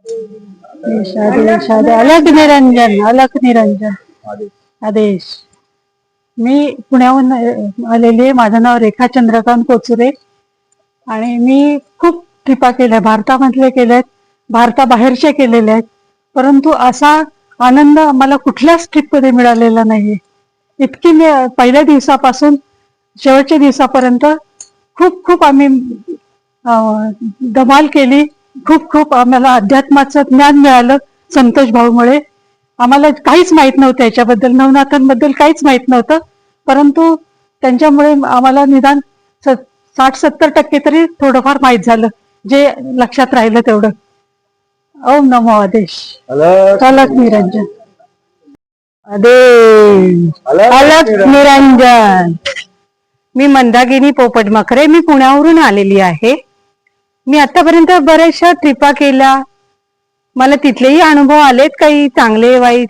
आदेश अलग निरंजन, अलग निरंजन आदेश. मी पुण्याहून आलेली आहे. माझं नाव रेखा चंद्रकांत कोचुरे आणि मी खूप ट्रिपा केल्या, भारतामधले केल्यात, भारताबाहेरचे केलेले आहेत. परंतु असा आनंद आम्हाला कुठल्याच ट्रिपमध्ये मिळालेला नाहीये. इतकी पहिल्या दिवसापासून शेवटच्या दिवसापर्यंत खूप खूप आम्ही धमाल केली. खूप खूप आम्हाला अध्यात्माचं ज्ञान मिळालं संतोष भाऊमुळे. आम्हाला काहीच माहित नव्हतं याच्याबद्दल, नवनाथांबद्दल काहीच माहित नव्हतं. परंतु त्यांच्यामुळे आम्हाला निदान 60-70% तरी थोडंफार माहित झालं, जे लक्षात राहिलं तेवढं. ओम नमो आदेश. अलग निरंजन अलग निरंजन. मी मंदाकिनी पोपट मखरे, मी पुण्यावरून आलेली आहे. मी आतापर्यंत बऱ्याचशा ट्रिपा केल्या, मला तिथलेही अनुभव आलेत, काही चांगले वाईट.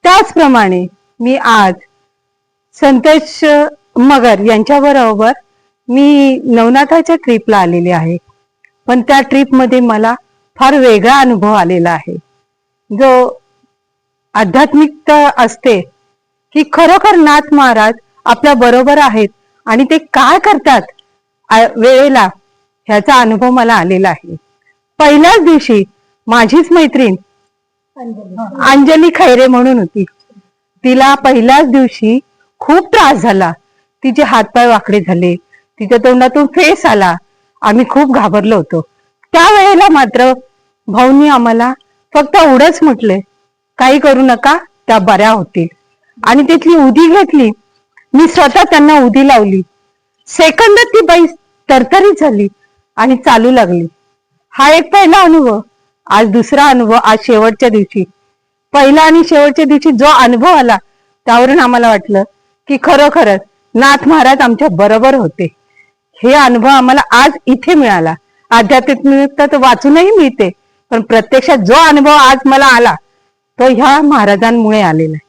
त्याचप्रमाणे मी आज संतोष मगर यांच्याबरोबर मी नवनाथाच्या ट्रिपला आलेली आहे. पण त्या ट्रिपमध्ये मला फार वेगळा अनुभव आलेला आहे, जो आध्यात्मिकता असते की खरोखर नाथ महाराज आपल्या बरोबर आहेत आणि ते काय करतात वेळेला, ह्याचा अनुभव मला आलेला आहे. पहिल्याच दिवशी माझीच मैत्रीण अंजली खैरे म्हणून होती, तिला पहिल्याच दिवशी खूप त्रास झाला. तिचे हातपाय वाकडे झाले, तिच्या तोंडातून फेस आला. आम्ही खूप घाबरलो होतो. त्यावेळेला मात्र भाऊनी आम्हाला फक्त एवढंच म्हटले, काही करू नका, त्या बऱ्या होतील. आणि तिथली उदी घेतली. मी स्वतः त्यांना उदी लावली. सेकंदात ती बाई तरतरी झाली आणि चालू लागली. हा एक पहिला अनुभव. आज दुसरा अनुभव. आज शेवटच्या दिवशी, पहिला आणि शेवटच्या दिवशी जो अनुभव आला, त्यावरून आम्हाला वाटलं की खरोखरच नाथ महाराज आमच्या बरोबर होते. हे अनुभव आम्हाला आज इथे मिळाला. आध्यात्मिकता तर वाचूनही मिळते, पण प्रत्यक्षात जो अनुभव आज मला आला तो ह्या महाराजांमुळे आलेला आहे.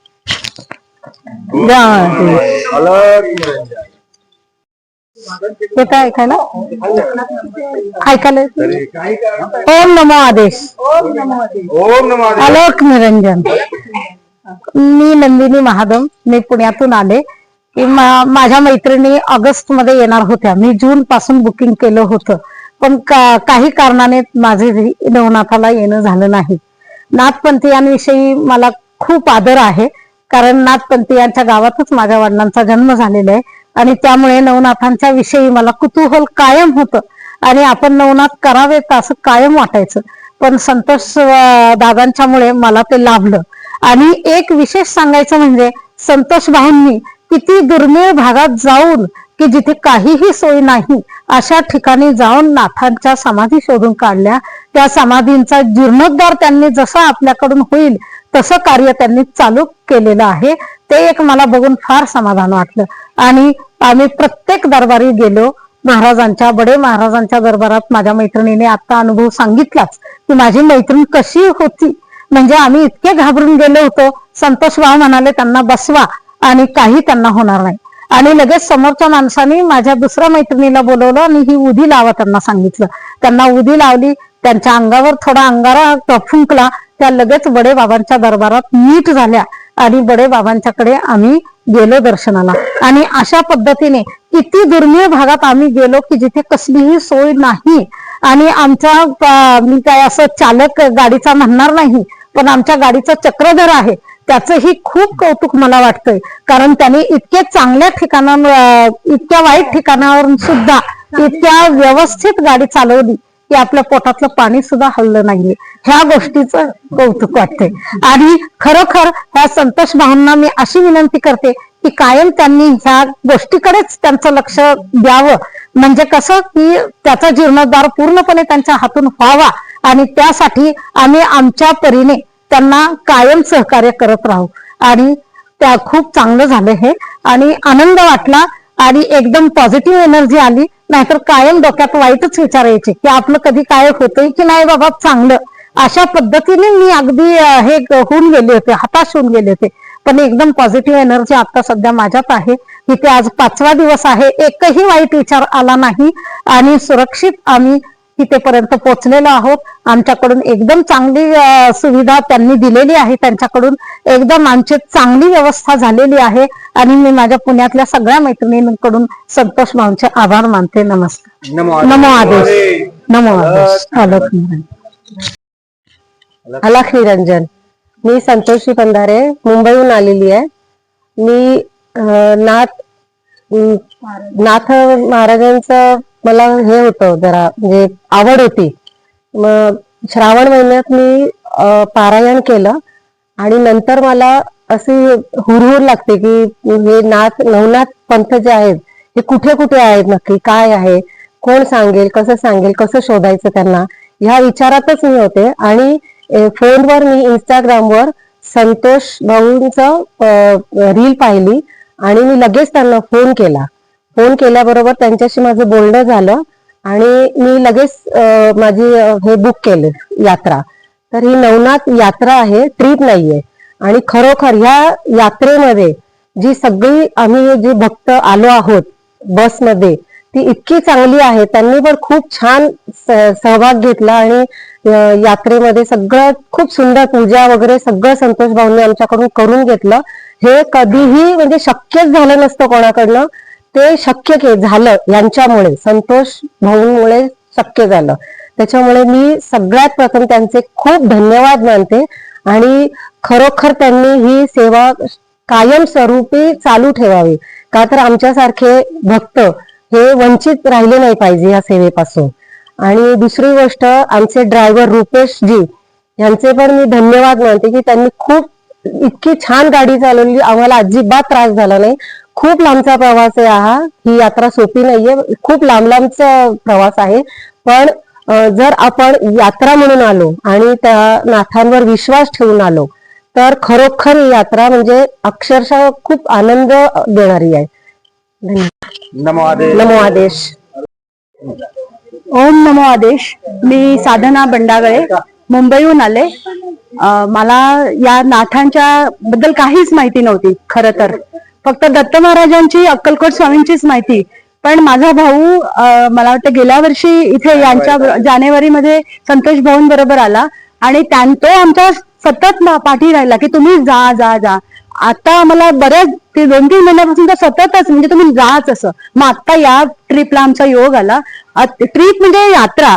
ऐकायला ऐकायला ओम नमो आदेश. अलग निरंजन. मी नंदिनी महादम, मी पुण्यातून आले. की माझ्या मैत्रिणी ऑगस्ट मध्ये येणार होत्या. मी जून पासून बुकिंग केलं होतं, पण काही कारणाने माझे नवनाथाला येणं झालं नाही. नाथपंथीयांविषयी मला खूप आदर आहे, कारण नाथपंथीयांच्या गावातच माझ्या वडिलांचा जन्म झालेला आहे आणि त्यामुळे नवनाथांच्या विषयी मला कुतूहल कायम होतं आणि आपण नवनाथ करावेत असं कायम वाटायचं. पण संतोष दादांच्यामुळे मला ते लाभलं. आणि एक विशेष सांगायचं म्हणजे संतोष भाऊंनी किती दुर्मिळ भागात जाऊन, की जिथे काहीही सोय नाही अशा ठिकाणी जाऊन नाथांच्या समाधी शोधून काढल्या. त्या समाधींचा जीर्णोद्धार त्यांनी जसं आपल्याकडून होईल तसं कार्य त्यांनी चालू केलेलं आहे. ते एक मला बघून फार समाधान वाटलं. आणि आम्ही प्रत्येक दरबारी गेलो महाराजांच्या, बडे महाराजांच्या दरबारात. माझ्या मैत्रिणीने आता अनुभव सांगितलाच की माझी मैत्रीण कशी होती. म्हणजे आम्ही इतके घाबरून गेलो होतो. संतोष भाऊ म्हणाले त्यांना बसवा आणि काही त्यांना होणार नाही. आणि लगेच समोरच्या माणसाने माझ्या दुसऱ्या मैत्रिणीला बोलवलं आणि ही उदी लावा त्यांना सांगितलं. त्यांना उदी लावली, त्यांच्या अंगावर थोडा अंगारा फुंकला. त्या लगेच बडे बाबांच्या दरबारात नीट झाल्या आणि बडे बाबांच्याकडे आम्ही गेलो दर्शनाला. आणि अशा पद्धतीने किती दुर्मिळ भागात आम्ही गेलो की जिथे कसलीही सोय नाही. आणि आमचा मी काय असं चालक गाडीचा म्हणणार नाही, पण आमच्या गाडीचा चक्रधर आहे, त्याचंही खूप कौतुक मला वाटतंय. कारण त्याने इतक्या चांगल्या ठिकाणावर, इतक्या वाईट ठिकाणावरून सुद्धा इतक्या व्यवस्थित गाडी चालवली की आपल्या पोटातलं पाणी सुद्धा हल्लं नाहीये. ह्या गोष्टीचं कौतुक वाटतंय. आणि खरोखर ह्या संतोष भाऊंना मी अशी विनंती करते की कायम त्यांनी ह्या गोष्टीकडेच त्यांचं लक्ष द्यावं. म्हणजे कसं की त्याचा जीर्णोद्धार पूर्णपणे त्यांच्या हातून व्हावा. आणि त्यासाठी आम्ही आमच्या परीने त्यांना कायम सहकार्य करत राहू. आणि त्या खूप चांगलं झालं हे. आणि आनंद वाटला आणि एकदम पॉझिटिव्ह एनर्जी आली. नाहीतर कायम डोक्यात वाईटच विचार यायचे की आपलं कधी काय होतंय की नाही बाबा चांगलं. अशा पद्धतीने मी अगदी हे होऊन गेले होते, हताश होऊन गेले होते. पण एकदम पॉझिटिव्ह एनर्जी आता सध्या माझ्यात आहे. इथे आज 5वा दिवस आहे, एकही वाईट विचार आला नाही आणि सुरक्षित आम्ही तिथेपर्यंत पोहोचलेलो आहोत. आमच्याकडून एकदम चांगली सुविधा त्यांनी दिलेली आहे. त्यांच्याकडून एकदम आमची चांगली व्यवस्था झालेली आहे आणि मी माझ्या पुण्यातल्या सगळ्या मैत्रिणींकडून संतोष भाऊंचे आभार मानते. नमस्कार. नमो आदेश. नमो आदेश. अलख निरंजन. मी संतोषी बंधारे मुंबईहून आलेली आहे. मी नाथ महाराजांचं मला हे होतं जरा म्हणजे आवड होती. मग श्रावण महिन्यात मी पारायण केलं आणि नंतर मला अशी हुरहुर लागते की हे नवनाथ पंथ जे आहेत हे कुठे कुठे आहेत, नक्की काय आहे, कोण सांगेल, कसं शोधायचं त्यांना, ह्या विचारातच मी होते. आणि फोनवर मी इंस्टाग्रामवर संतोष भाऊंचं रील पाहिली आणि मी लगेच त्यांना फोन केला. फोन केल्याबरोबर त्यांच्याशी माझं बोलणं झालं आणि मी लगेच माझी हे बुक केले यात्रा. तर ही नवनाथ यात्रा आहे, ट्रिप नाहीये. आणि खरोखर ह्या यात्रेमध्ये जी सगळी आम्ही जी भक्त आलो आहोत बसमध्ये ती इतकी चांगली आहे. त्यांनी पण खूप छान सहभाग घेतला आणि यात्रेमध्ये सगळं खूप सुंदर पूजा वगैरे सगळं संतोष भाऊंनी आमच्याकडून करून घेतलं. हे कधीही म्हणजे शक्यच झालं नसतं कोणाकडनं. ते शक्य झालं यांच्यामुळे, संतोष भाऊंमुळे शक्य झालं. त्याच्यामुळे मी सगळ्यात प्रथम त्यांचे खूप धन्यवाद मानते आणि खरोखर त्यांनी ही सेवा कायमस्वरूपी चालू ठेवावी. का तर आमच्यासारखे भक्त हे वंचित राहिले नाही पाहिजे या सेवेपासून. आणि दुसरी गोष्ट, आमचे ड्रायव्हर रुपेश जी यांचे पण मी धन्यवाद मानते की त्यांनी खूप इतकी छान गाडी चालवली, आम्हाला अजिबात त्रास झाला नाही. खूप लांबचा प्रवास आहे हा, ही यात्रा सोपी नाहीये, खूप लांबचा प्रवास आहे. पण जर आपण यात्रा म्हणून आलो आणि त्या नाथांवर विश्वास ठेवून आलो तर खरोखर ही यात्रा म्हणजे अक्षरशः खूप आनंद देणारी आहे. नमो आदेश. ओम नमो आदेश. मी साधना बंडागळे मुंबईहून आले. मला या नाथांच्या बद्दल काहीच माहिती नव्हती. खरं तर फक्त दत्त महाराजांची, अक्कलकोट स्वामींचीच माहिती. पण माझा भाऊ मला वाटतं गेल्या वर्षी इथे यांच्या जानेवारीमध्ये संतोष भाऊंबरोबर आला आणि तो आमच्या सतत पाठी राहिला की तुम्ही जा जा जा. आता आम्हाला बऱ्याच 2-3 महिन्यापासून तर सततच म्हणजे तुम्ही जाच असं. मग आता या ट्रिपला आमचा योग आला. ट्रिप म्हणजे यात्रा,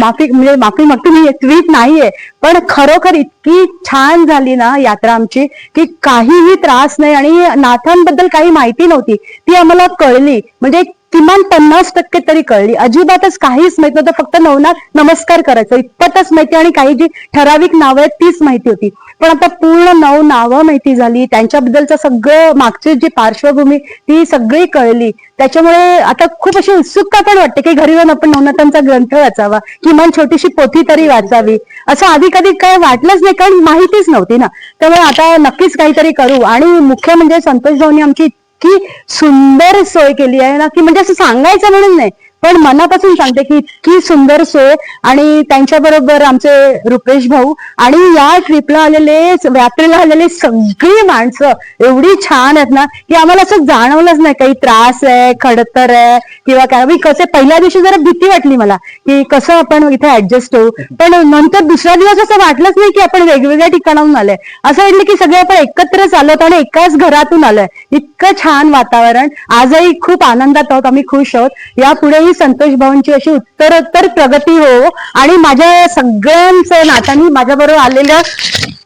माफी मागते मी, ट्रिप नाहीये. पण खरोखर इतकी छान झाली ना यात्रा आमची की काहीही त्रास नाही. आणि नाथांबद्दल काही माहिती नव्हती ती आम्हाला कळली. म्हणजे किमान 50% तरी कळली. अजिबातच काहीच माहित नव्हतं. फक्त नवनाथ नमस्कार करायचं इतपतच माहिती आणि काही जी ठराविक नावं आहेत तीच माहिती होती. पण आता पूर्ण 9 नावं माहिती झाली. त्यांच्याबद्दलचं सगळं मागची जी पार्श्वभूमी ती सगळी कळली. त्याच्यामुळे आता खूप अशी उत्सुकता पण वाटते की घरी जाऊन आपण नवनाथांचा ग्रंथ वाचावा, किमान छोटीशी पोथी तरी वाचावी. असं आधी कधी काय वाटलंच नाही कारण माहितीच नव्हती ना. त्यामुळे आता नक्कीच काहीतरी करू. आणि मुख्य म्हणजे संतोष भाऊंनी आमची की सुंदर सोय केली आहे ना की म्हणजे असं सांगायचं म्हणून नाही पण मनापासून सांगते की इतकी सुंदर सोय. आणि त्यांच्याबरोबर आमचे रुपेश भाऊ आणि या ट्रिपला आलेले, यात्रेला आलेले सगळी माणसं एवढी छान आहेत ना की आम्हाला असं जाणवलंच नाही काही त्रास आहे, खडतर आहे किंवा काय. मी कसे पहिल्या दिवशी जरा भीती वाटली मला की कसं आपण इथे ऍडजस्ट होऊ. पण नंतर दुसरा दिवस असं वाटलंच नाही की आपण वेगवेगळ्या ठिकाणाहून आलोय. असं वाटलं की सगळे आपण एकत्रच आलोत आणि एकाच घरातून आलोय. इतकं छान वातावरण. आजही खूप आनंदात आहोत, आम्ही खुश आहोत. यापुढेही संतोष भाऊंची अशी उत्तरोत्तर प्रगती हो आणि माझ्या सगळ्यांचं नात्यांनी, माझ्या बरोबर आलेल्या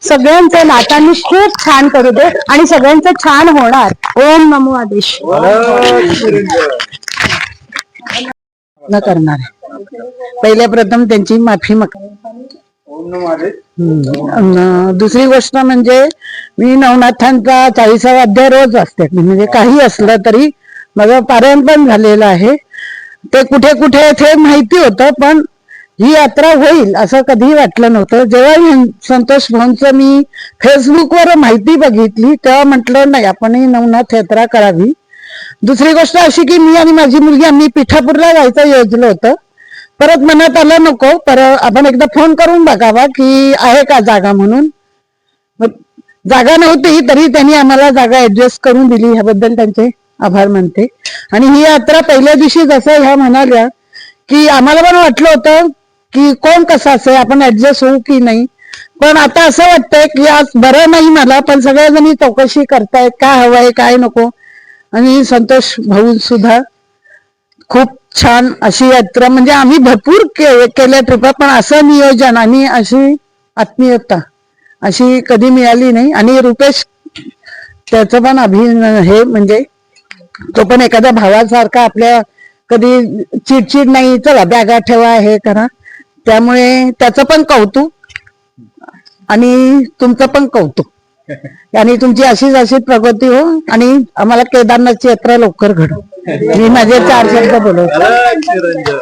सगळ्यांचं नात्यांनी खूप छान करू दे आणि सगळ्यांचं छान होणार. ओम नमो आदेश. न करणार. पहिल्या प्रथम त्यांची माफी दुसरी गोष्ट म्हणजे मी नवनाथांचा 40वा अध्याय रोज वाचते. म्हणजे काही असलं तरी माझं पारायण पण झालेलं आहे. ते कुठे कुठे ते माहिती होतं पण ही यात्रा होईल असं कधीही वाटलं नव्हतं. जेव्हा संतोष भाऊंचं मी फेसबुकवर माहिती बघितली तेव्हा म्हटलं नाही आपणही नवनाथ यात्रा करावी. दुसरी गोष्ट अशी की मी आणि माझी मुलगी आम्ही पिठापूरला जायचं योजलं होतं. परत मनात आलं नको, आपण एकदा फोन करून बघावा की आहे का जागा म्हणून. जागा नव्हती तरी त्यांनी आम्हाला जागा ऍडजस्ट करून दिली, ह्याबद्दल त्यांचे आभार मानते. आणि ही यात्रा पहिल्या दिवशी जसं ह्या म्हणाल्या की आम्हाला पण वाटलं होतं की कोण कसं असेल, आपण ऍडजस्ट होऊ की नाही. पण आता असं वाटतंय की आज बरं नाही मला, पण सगळ्याजणी चौकशी करतायत काय हवंय काय नको. आणि संतोष भाऊ सुद्धा खूप छान अशी यात्रा, म्हणजे आम्ही भरपूर केल्या ट्रिपा, पण असं नियोजन आणि अशी आत्मीयता अशी कधी मिळाली नाही. आणि रुपेश त्याचं पण हे म्हणजे तो पण एखाद्या भावासारखा आपल्या, कधी चिडचिड नाही, चला बॅगा ठेवा हे करा. त्यामुळे त्याचं पण कौतुक आणि तुमचं पण कौतुक. आणि तुमची अशीच प्रगती हो, आणि आम्हाला केदारनाथची यात्रा लवकर घडो. मी माझे 4 शब्द बोलवतो.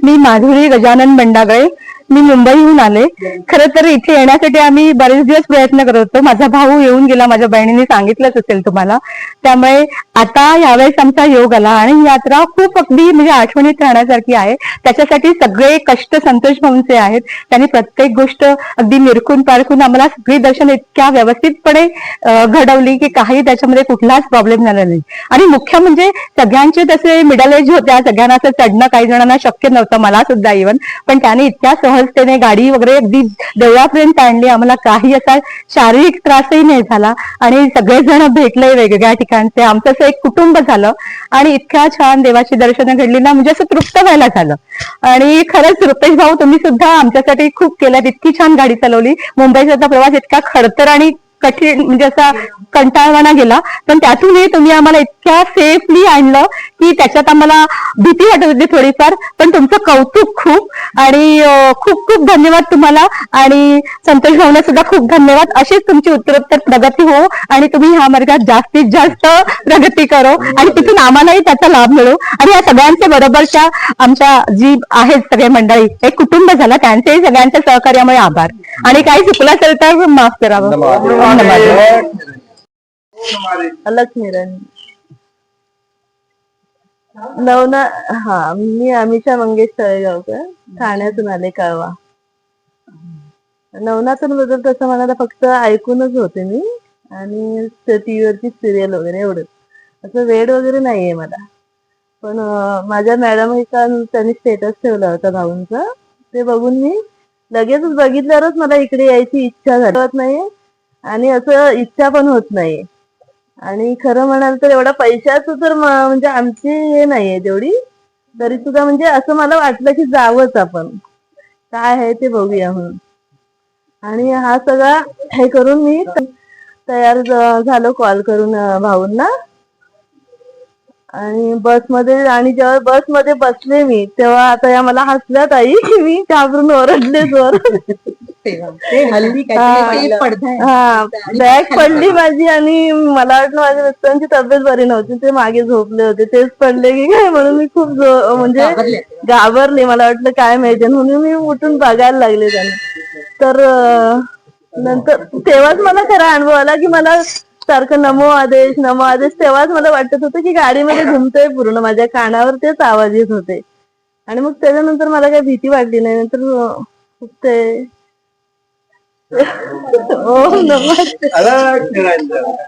मी माधुरी गजानन बंडागळे, मी मुंबईहून आले. खरं तर इथे येण्यासाठी आम्ही बरेच दिवस प्रयत्न करत होतो. माझा भाऊ येऊन गेला, माझ्या बहिणीने सांगितलंच असेल तुम्हाला. त्यामुळे आता यावेळेस आमचा योग आला आणि ही यात्रा खूप अगदी म्हणजे आठवणीत राहण्यासारखी आहे. त्याच्यासाठी सगळे कष्ट संतोष भाऊंचे आहेत. त्यांनी प्रत्येक गोष्ट अगदी निरखून पारखून आम्हाला सगळी दर्शन इतक्या व्यवस्थितपणे घडवली की काही त्याच्यामध्ये कुठलाच प्रॉब्लेम झाला नाही. आणि मुख्य म्हणजे सगळ्यांचे तसे मिडल एज होत्या, सगळ्यांना असं चढणं काही जणांना शक्य नव्हतं, मला सुद्धा इव्हन. पण त्याने इतक्या सहजतेने गाडी वगैरे अगदी देवळापर्यंत आणली. आम्हाला काही असा शारीरिक त्रासही नाही झाला आणि सगळेजण भेटले वेगवेगळ्या ठिकाणचे. आमचं असं एक कुटुंब झालं आणि इतक्या छान देवाची दर्शनं घडली ना, म्हणजे असं तृप्त व्हायला झालं. आणि खरंच रुपेश भाऊ तुम्ही सुद्धा आमच्यासाठी खूप केलं, इतकी छान गाडी चालवली. मुंबईचा प्रवास इतका खडतर आणि कठीण म्हणजे असा कंटाळवाणा गेला, पण त्यातूनही तुम्ही आम्हाला इतक्या सेफली आणलं की त्याच्यात आम्हाला भीती वाटत होती थोडीफार. पण तुमचं कौतुक खूप आणि खूप खूप धन्यवाद तुम्हाला. आणि संतोष भाऊला सुद्धा खूप धन्यवाद. अशीच तुमची उत्तरोत्तर प्रगती हो आणि तुम्ही ह्या मार्गात जास्तीत जास्त प्रगती करो आणि तिथून आम्हालाही त्याचा लाभ मिळो. आणि या सगळ्यांच्या बरोबरच्या आमच्या जी आहेत सगळे मंडळी, एक कुटुंब झालं, त्यांचेही सगळ्यांच्या सहकार्यामुळे आभार. आणि काही चुकलं असेल तर माफ करावं. अलग निरंजन नवना. मी अमिषा मंगेश तळेगावकर, ठाण्यातून आले, कळवा. नवनाथन बद्दल तसं मला फक्त ऐकूनच होते मी, आणि टीव्हीवरची सिरियल वगैरे एवढंच. असं वेड वगैरे नाहीये मला. पण माझ्या मॅडम त्यांनी स्टेटस ठेवला होता भाऊंचा, ते बघून मी लगेचच बघितल्यावरच मला इकडे यायची इच्छा झाली नाही, आणि असं इच्छा पण होत नाही. आणि खरं म्हणाल तर एवढा पैशाचं तर म्हणजे आमची हे नाहीये तेवढी, तरी सुद्धा म्हणजे असं मला वाटलं की जावंच आपण, काय आहे ते बघूया म्हणून. आणि हा सगळा हे करून मी तयार झालो कॉल करून भाऊंना. आणि बसमध्ये, आणि जेव्हा बसमध्ये बसले मी, तेव्हा आता या मला हसल्या ताई की मी घाबरून ओरडले जोर. बॅग पडली माझी, आणि मला वाटलं माझ्या मिस्टरांची तब्येत बरी नव्हती, ते मागे झोपले होते, तेच पडले की काय म्हणून मी खूप म्हणजे घाबरले. मला वाटलं काय माहिती, म्हणून मी उठून बघायला लागले त्यांना. तर नंतर तेव्हाच मला खरा अनुभव आला की मला सारखं नमो आदेश नमो आदेश, तेव्हाच मला वाटत होतं की गाडीमध्ये घुमतोय पूर्ण, माझ्या कानावर तेच आवाज येत होते. आणि मग त्याच्यानंतर मला काही भीती वाटली नाही. नंतर खूप ते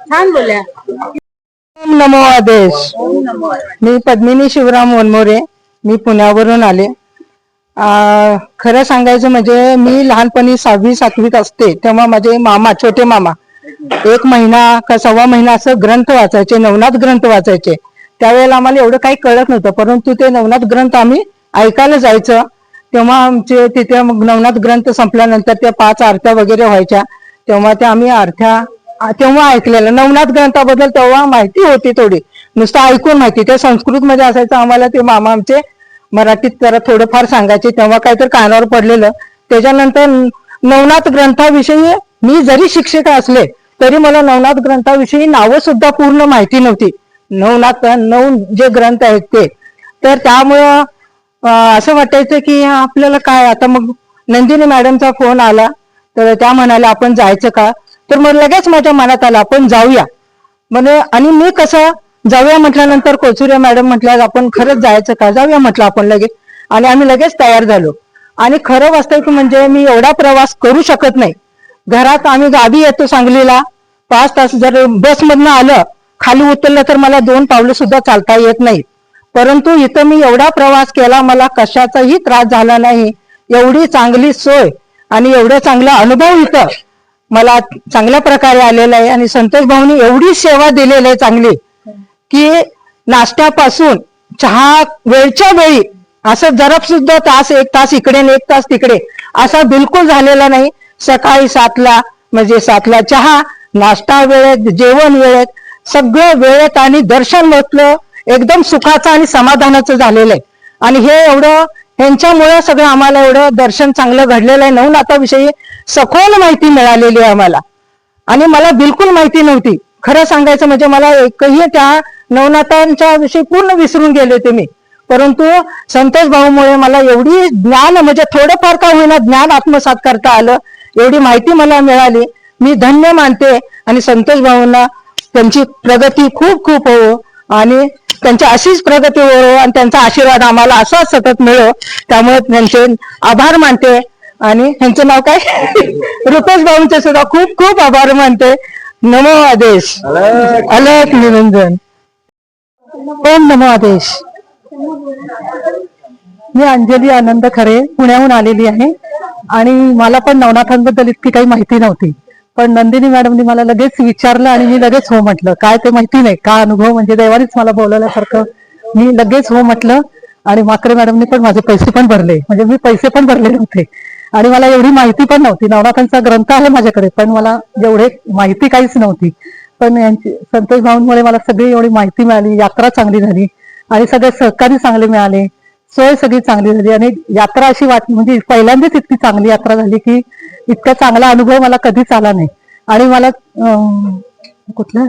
छान बोलल्या. नमो आदेश. मी पद्मिनी शिवराम वनमोरे, मी पुण्यावरून आले. खरं सांगायचं म्हणजे मी लहानपणी 6वी 7वीत असते तेव्हा माझे मामा, छोटे मामा 1 महिना का 1.25 महिना असं ग्रंथ वाचायचे, नवनाथ ग्रंथ वाचायचे. त्यावेळेला आम्हाला एवढं काही कळत नव्हतं, परंतु ते नवनाथ ग्रंथ आम्ही ऐकायला जायचं. तेव्हा आमचे तिथे मग नवनाथ ग्रंथ संपल्यानंतर त्या 5 आरत्या वगैरे व्हायच्या, तेव्हा त्या आम्ही आरत्या तेव्हा ऐकलेलं. नवनाथ ग्रंथाबद्दल तेव्हा माहिती होती थोडी, नुसतं ऐकून माहिती. ते संस्कृत मध्ये असायचं, आम्हाला ते मामा आमचे मराठीत जरा थोडंफार सांगायचे, तेव्हा काहीतरी कानावर पडलेलं. त्याच्यानंतर नवनाथ ग्रंथाविषयी मी जरी शिक्षक असले तरी मला नवनाथ ग्रंथाविषयी नावं सुद्धा पूर्ण माहिती नव्हती. 9 जे ग्रंथ आहेत ते, तर त्यामुळं असं वाटायचं की आपल्याला काय. आता मग नंदिनी मॅडमचा फोन आला, तर त्या म्हणाल्या आपण जायचं का, तर मग लगेच माझ्या मनात आलं आपण जाऊया म्हणजे. आणि मी कसं जाऊया म्हटल्यानंतर कोचुरे मॅडम म्हटल्या आपण खरंच जायचं का, जाऊया म्हटलं आपण लगेच. आणि आम्ही लगेच तयार झालो. आणि खरं वास्तविक म्हणजे मी एवढा प्रवास करू शकत नाही. घरात आम्ही गावी येतो सांगलीला, 5 तास जर बसमधनं आलं, खाली उतरलं तर मला 2 पावलं सुद्धा चालता येत नाही. परंतु इथं मी एवढा प्रवास केला, मला कशाचाही त्रास झाला नाही. एवढी चांगली सोय आणि एवढा चांगला अनुभव इथं मला चांगल्या प्रकारे आलेला आहे. आणि संतोष भाऊनी एवढी सेवा दिलेली आहे चांगली, की नाश्त्यापासून चहा वेळच्या वेळी असं जरा सुद्धा तास एक तास इकडे आणि एक तास तिकडे असा बिलकुल झालेला नाही. सकाळी 7ला म्हणजे 7ला चहा, नाश्ता वेळेत, जेवण वेळेत, सगळं वेळेत आणि दर्शन म्हटलं एकदम सुखाचं आणि समाधानाचं झालेलं आहे. आणि हे एवढं ह्यांच्यामुळे सगळं आम्हाला एवढं दर्शन चांगलं घडलेलं आहे. नवनाथाविषयी सखोल माहिती मिळालेली आहे आम्हाला, आणि मला बिलकुल माहिती नव्हती. खरं सांगायचं म्हणजे मला एकही त्या नवनाथांच्या विषयी पूर्ण विसरून गेले होते मी. परंतु संतोष भाऊमुळे मला एवढी ज्ञान म्हणजे थोडंफार का होईना ज्ञान आत्मसात करता आलं, एवढी माहिती मला मिळाली. मी धन्य मानते. आणि संतोष भाऊंना त्यांची प्रगती खूप खूप हो, आणि त्यांची अशीच प्रगती हो, आणि त्यांचा आशीर्वाद आम्हाला असाच सतत मिळो. त्यामुळे त्यांचे आभार मानते. आणि त्यांचं नाव काय रुपेश भाऊंचे सुद्धा खूप खूप आभार मानते. नमो आदेश. अलख निरंजन. ओम नमो आदेश. मी अंजली आनंद खरे पुण्याहून आलेली आहे, आणि मला पण नवनाथांबद्दल इतकी काही माहिती नव्हती. पण नंदिनी मॅडमनी मला लगेच विचारलं आणि मी लगेच हो म्हटलं. काय ते माहिती नाही, का अनुभव म्हणजे देवानीच मला बोलवल्यासारखं. मी लगेच हो म्हटलं. आणि माकरे मॅडमनी पण माझे पैसे पण भरले, म्हणजे मी पैसे पण भरले नव्हते आणि मला एवढी माहिती पण नव्हती. नवनाथांचा ग्रंथ आहे माझ्याकडे, पण मला एवढे माहिती काहीच नव्हती. पण यांची संतोष भाऊंमुळे मला सगळी एवढी माहिती मिळाली. यात्रा चांगली झाली आणि सगळे सहकारी चांगले मिळाले, सोय सगळी चांगली झाली. आणि यात्रा अशी म्हणजे पहिल्यांदाच इतकी चांगली यात्रा झाली की इतका चांगला अनुभव मला कधीच आला नाही. आणि मला कुठलं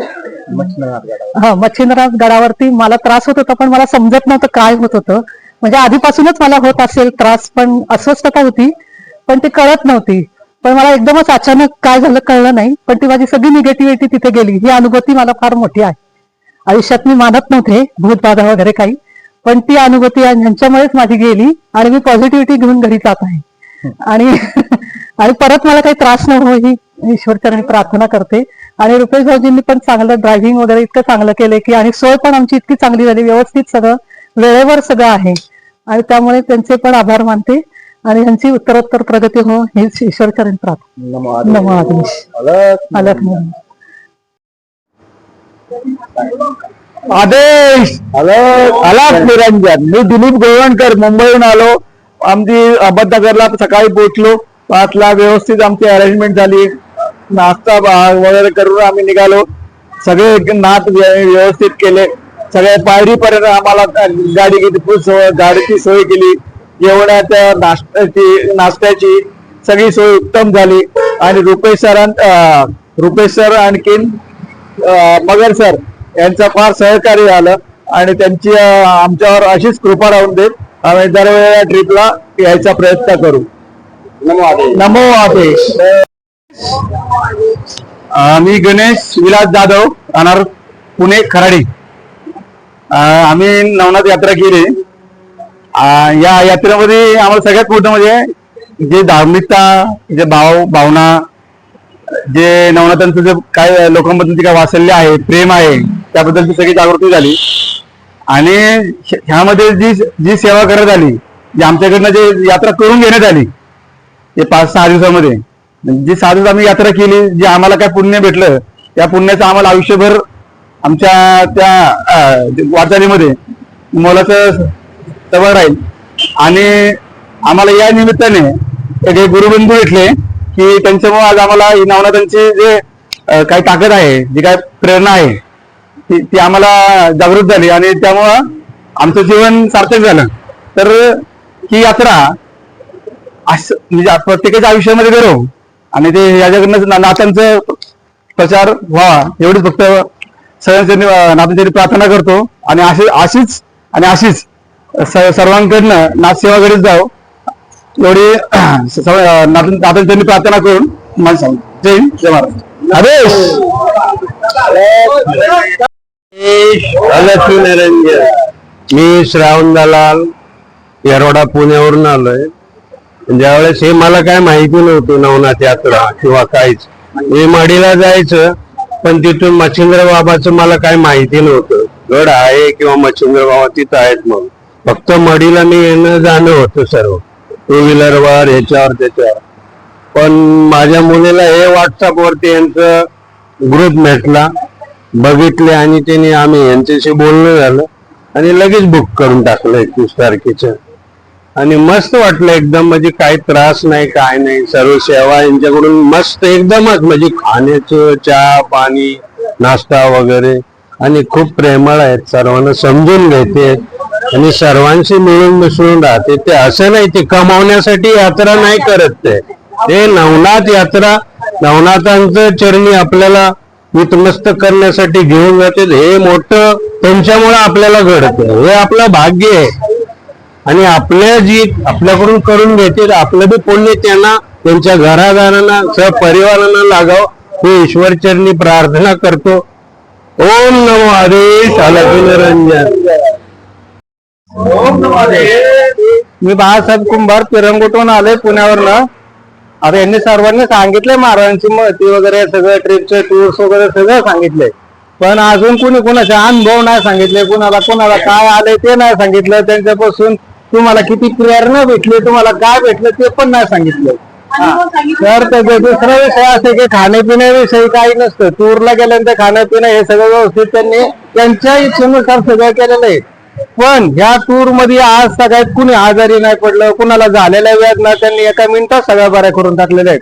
मच्छिंद्रनाथ गडावरती मला त्रास होत होता, पण मला समजत नव्हतं काय होत होतं. म्हणजे आधीपासूनच मला होत असेल त्रास, पण अस्वस्थता होती, पण ती कळत नव्हती. पण मला एकदमच अचानक काय झालं कळलं नाही, पण ती माझी सगळी निगेटिव्हिटी तिथे गेली. ही अनुभूती मला फार मोठी आहे. आयुष्यात मी मानत नव्हते भूतबाधा वगैरे काही, पण ती अनुभूती यांच्यामुळेच माझी गेली आणि मी पॉझिटिव्हिटी घेऊन घरी जात आहे. आणि आणि परत मला काही त्रास न हो ही ईश्वरचरणी प्रार्थना करते. आणि रुपेश भाऊजींनी पण चांगलं ड्रायव्हिंग वगैरे इतकं चांगलं केलंय की, आणि सोय पण आमची इतकी चांगली झाली, व्यवस्थित सगळं वेळेवर सगळं आहे. आणि त्यामुळे त्यांचे पण आभार मानते. आणि यांची उत्तरोत्तर प्रगती हो हेच ईश्वरचरणी प्रार्थना. नमो आदेश. अलख आदेश. अलख निरंजन. मी दिलीप गोवणकर मुंबईहून आलो. आमची अहमदनगरला सकाळी पोहोचलो. 5ला व्यवस्थित आमची अरेंजमेंट झाली. नाश्ता वगैरे करून आम्ही निघालो. सगळे नाथ व्यवस्थित केले. सगळ्या पायरीपर्यंत आम्हाला गाडीची सोय केली. जेवणाच्या नाश्त्याची सगळी सोय उत्तम झाली. आणि रुपेश सर आणखीन मगर सर यांचं फार सहकार्य झालं. आणि त्यांची आमच्यावर अशीच कृपा राहून देत. आम्ही दरवेळेला ट्रिपला यायचा प्रयत्न करू. नमो आदेश. मी गणेश विलास जाधव, राहणार पुणे खराडी. आम्ही नवनाथ यात्रा केली. या यात्रेमध्ये आम्हाला सगळ्यात मोठं म्हणजे जे धार्मिकता, जे भावना, जे नवनाथांचं जे काय लोकांबद्दलची काय वात्सल्य आहे, प्रेम आहे, त्याबद्दलची सगळी जागृती झाली. आणि ह्यामध्ये जी सेवा करण्यात आली, जी आमच्याकडनं जे यात्रा करून घेण्यात आली, ते 5-6 दिवसामध्ये जी 6 दिवस आम्ही यात्रा केली, जे आम्हाला काय पुण्य भेटलं, त्या पुण्याचं आम्हाला आयुष्यभर आमच्या त्या वाटचालीमध्ये मोलाचं सबळ राहील. आणि आम्हाला या निमित्ताने एक गुरुबंधू भेटले की त्यांच्यामुळे आज आम्हाला नवनाथांची जे काही ताकद आहे, जी काय प्रेरणा आहे, ती आम्हाला जागृत झाली. आणि त्यामुळं आमचं जीवन सार्थक झालं. तर ही यात्रा म्हणजे प्रत्येकाच्या आयुष्यामध्ये करू आणि ते याच्याकडनं नाथांचं प्रचार व्हावा एवढीच फक्त सगळ्यांनी नाथांची प्रार्थना करतो. आणि अशीच सर्वांकडनं नाथसेवा करीत जाऊ एवढी नाथांची प्रार्थना करून माणसं. जय हिंद, जय महाराज. आदेश. मी श्रावण दलाल येरवडा पुण्यावरून आलोय. ज्यावेळेस हे मला काय माहिती नव्हतं नवनाथ यात्रा किंवा काहीच. मी मडीला जायचं, पण तिथून मच्छिंद्र बाबाचं मला काय माहिती नव्हतं. गड आहे किंवा मच्छिंद्र बाबा तिथं आहेत. मग फक्त मडीला मी येणं जाणं होतं सर्व, टू व्हीलरवर ह्याच्यावर त्याच्यावर. पण माझ्या मुलीला हे व्हॉट्सअपवरती यांचं ग्रुप भेटला, बघितले आणि त्यांनी आम्ही यांच्याशी बोलणं झालं आणि लगेच बुक करून टाकलं 21 तारखेचं. आणि मस्त वाटलं एकदम, म्हणजे काही त्रास नाही काय नाही, सर्व सेवा यांच्याकडून मस्त एकदमच, म्हणजे खाण्याचं चहा पाणी नाश्ता वगैरे, आणि खूप प्रेमळ आहेत, सर्वांना समजून घेते आणि सर्वांशी मिळून मिसळून राहते. ते असं नाही ते कमावण्यासाठी यात्रा नाही करत, ते नवनाथ यात्रा नवनाथांचं चरणी आपल्याला नतमस्तक करण्यासाठी घेऊन जाते. हे मोठं त्यांच्यामुळे आपल्याला घडतं, हे आपलं भाग्य आहे. आणि आपल्या जी आपल्याकडून करून घेते आपलं बी पुण्य त्यांना त्यांच्या घरादारांना सहपरिवारांना लागाव, हे ईश्वरचरणी प्रार्थना करतो. ओम नमो हरे अलख निरंजन. मी बाळासाहेब कुंभार पिरंगुटून आलोय पुण्यावरनं. आता यांनी सर्वांनी सांगितलंय महाराजांची महती वगैरे, सगळं ट्रिपचे टूर्स वगैरे सगळं सांगितलंय, पण अजून कुणी कुणाचे अनुभव नाही सांगितले, कुणाला काय आले ते नाही सांगितलं, त्यांच्यापासून तुम्हाला किती प्रेरणा भेटली, तुम्हाला काय भेटलं ते पण नाही सांगितलं. तर त्याचा दुसरा विषय असे की खाण्यापिण्याविषयी काही नसतं. टूरला गेल्यानंतर खाण्यापिणं हे सगळं व्यवस्थित त्यांनी त्यांच्या इच्छेनुसार सगळं केलेलं आहे. पण ह्या टूर मध्ये आज सगळ्यात कुणी आजारी नाही पडलं, कुणाला झालेल्या वेदना त्यांनी एका मिनिटात सगळ्या बऱ्या करून टाकलेल्या आहेत.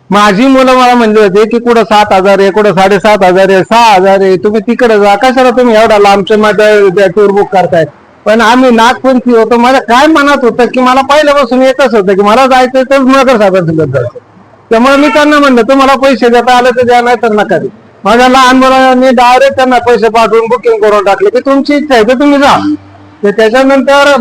माझी मुलं मला म्हणले होते की कुठं 7,000 आहे, कुठं 7,500 आहे, 6,000 आहे, तुम्ही तिकडे जा, कशाला तुम्ही एवढा लांबच्या मध्ये टूर बुक करताय. पण आम्ही नागपंथी होतो, माझ्या काय मनात होतं की मला पहिल्यापासून एकच होतं की मला जायचं तर नगर साहेबांसोबत जायचं. त्यामुळे मी त्यांना म्हणलं तुम्हाला पैसे देता आले तर द्या, नाही तर नका दे. माझ्या लहान मुलांनी डायरेक्ट त्यांना पैसे पाठवून बुकिंग करून टाकले की तुमची इच्छा आहे तर तुम्ही जा. त्याच्यानंतर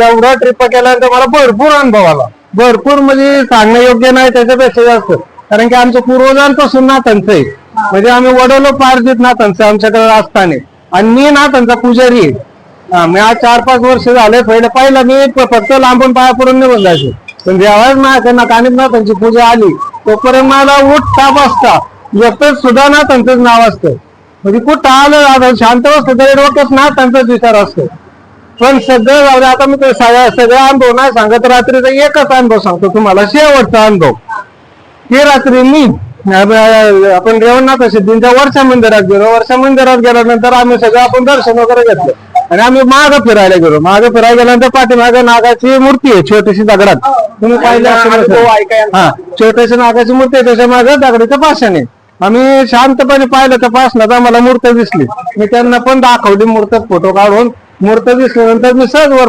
एवढा ट्रिप केल्यानंतर मला भरपूर अनुभव आला, भरपूर म्हणजे सांगणं योग्य नाही त्याच्यापेक्षा जास्त. कारण की आमच्या पूर्वजांपासून नाथांचं आहे, म्हणजे आम्ही वडलोपार्जित नाथांचं आमच्याकडे असताना, आणि मी नाथांचा पुजारी आहे. मी आज 4-5 वर्ष झाले. पहिला मी फक्त लांबून पाया पडून निघून जायचो, पण जेव्हा माझ्या नाथांची पूजा आली तोपर्यंत मला उठता बसता एकच सुद्धा नाथांचंच नाव असतं. म्हणजे कुठं आलं शांत बसतं तरी डोक्यात नाथांचाच विचार असतो. पण सगळं जाऊ दे, आता मी सगळा अनुभव नाही सांगत, रात्रीचा एकच अनुभव सांगतो तुम्हाला, शेवटचा अनुभव. ही रात्री मी आपण रेवणनाथ सिद्धींच्या वर्षा मंदिरात गेलो. वर्षा मंदिरात गेल्यानंतर आम्ही सगळं आपण दर्शन वगैरे घेतलं आणि आम्ही मागं फिरायला गेलो. मागं फिरायला गेल्यानंतर पाठीमागे नागाची मूर्ती आहे छोटीशी दगडात, तुम्ही पाहिलं हा छोटीशी नागाची मूर्ती आहे, त्याच्या मागे दगडीचं पाषाण आहे. आम्ही शांतपणे पाहिलं तर पाषाणात आम्हाला मूर्त दिसली. मी त्यांना पण दाखवली मूर्त, फोटो काढून मूर्त दिसल्यानंतर मी सहज वर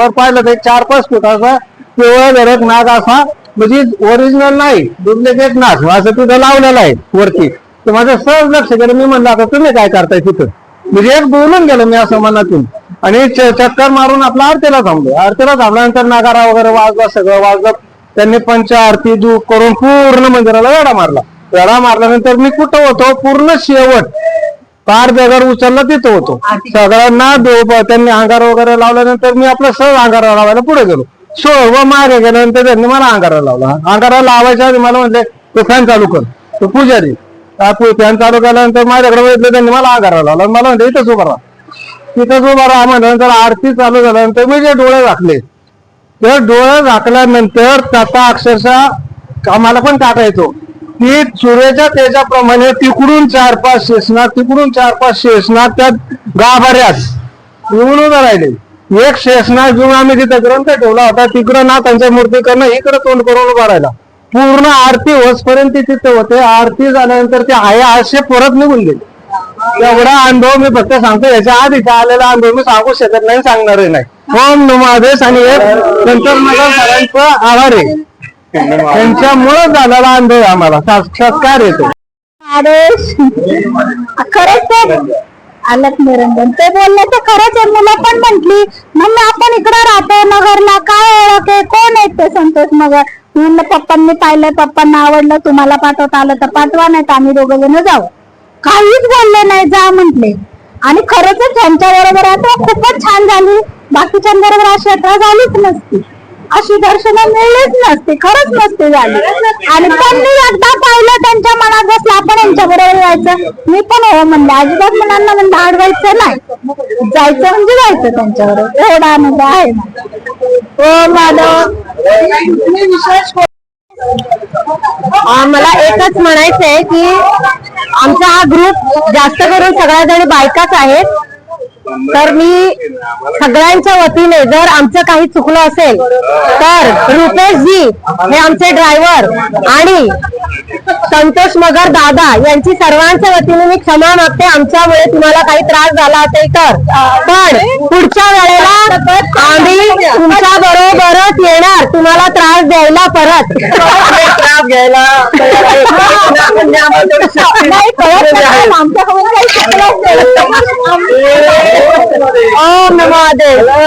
पाहिलं तर 4-5 फुटाचा पिवळा गडक नाग असा, म्हणजे ओरिजिनल नाही डुप्लिकेट नाग असं तिथं लावलेलं आहे वरती. तर माझं सहज लक्ष गेलं. मी म्हणलं आता तुम्ही काय करताय तिथं, म्हणजे एक बोलून गेलो मी असं मनातून, आणि चक्कर मारून आपला आरतीला थांबलो. आरतीला थांबल्यानंतर नागारा वगैरे वाजला, सगळं वाजलं. त्यांनी पंच आरती दूध करून पूर्ण मंदिराला वेढा मारला. वेढा मारल्यानंतर मी कुठं होतो, पूर्ण शेवट पार दगड उचलला तिथं होतो. सगळ्यांना त्यांनी अंगार वगैरे लावल्यानंतर मी आपलं सहज अंगारा लावायला पुढे गेलो. व मागे गेल्यानंतर त्यांनी मला अंगारा लावला. अंगारा लावायच्या आधी मला म्हणले तो फॅन चालू कर. तो पुजारी फॅन चालू केल्यानंतर माझ्याकडे बघितलं, त्यांनी मला अंगारा लावला. मला म्हणते इथंच उभा राहा, तिथंच उभा राहा. म्हणल्यानंतर आरती चालू झाल्यानंतर मी जे डोळे झाकले, ते डोळे झाकल्यानंतर त्याचा अक्षरशः आम्हाला पण टाकायचो की सूर्याच्या तेजाप्रमाणे तिकडून 4-5 शेषनाग, तिकडून 4-5 शेषनाग त्या गाभाऱ्यात येऊन उभं राहिले. एक शेषनाग घेऊन आम्ही तिथे ग्रंथ ठेवला होता, तिकडं नाथांच्या मूर्ती करणं, इकडं तोंड करून उभा राहिला. पूर्ण आरती होसपर्यंत तिथे होते. आरती झाल्यानंतर ते आहे असे परत निघून गेले. एवढा अनुभव मी फक्त सांगतो, याच्या आधीचा आलेला अनुभव मी सांगू शकत नाही, सांगणारही नाही. ओम नमो आदेश. आणि नंतर मला सगळ्यांचा आभार आहे, त्यांच्यामुळे झालेला अनुभव आम्हाला साक्षात्कार येतो. आदेश खरंच अलख निरंजन ते बोलले तर खरंच आहे. मुलं पण म्हटली मम्मी आपण इकडे राहतो नगरला, काय ओळख आहे, कोण आहेत ते संतोष नगर. म्हणलं पप्पांनी पाहिलं, पप्पांना आवडलं, तुम्हाला पाठवता आलं तर पाठवा, नाही तर आम्ही दोघं जण जाऊ. काहीच बोलले नाही, जा म्हटले. आणि खरंच त्यांच्या बरोबर आता खूपच छान झाली, बाकीच्यांबरोबर अशी यात्रा झालीच नसती. अशी दर्शनं मिळलीच नसती, खरंच नसती झाली. आणि त्यांनी एकदा पाहिलं त्यांच्या मनात बसलं आपण यांच्या बरोबर जायचं. मी पण हो म्हणले, अजिबात मुलांना म्हणलं अडवायचं नाही, जायचं म्हणजे जायचं त्यांच्याबरोबर. एवढा आनंद आहे हो मॅडम. मला एकच म्हणायचंय की आमचा हा ग्रुप जास्त करून सगळ्या जणी बायकाच आहेत. तर मी सगळ्यांच्या वतीने जर आमचं काही चुकलं असेल तर रुपेशजी हे आमचे ड्रायव्हर आणि संतोष मगर दादा यांची सर्वांच्या वतीने मी क्षमा मागते. आमच्यामुळे तुम्हाला काही त्रास झाला असेल तर. पण पुढच्या वेळेला आम्ही तुमच्या बरोबरच येणार तुम्हाला त्रास द्यायला परत. त्रास घ्यायला नाही कळत आमच्याकडून काही शिकलं. ओम नमो देव.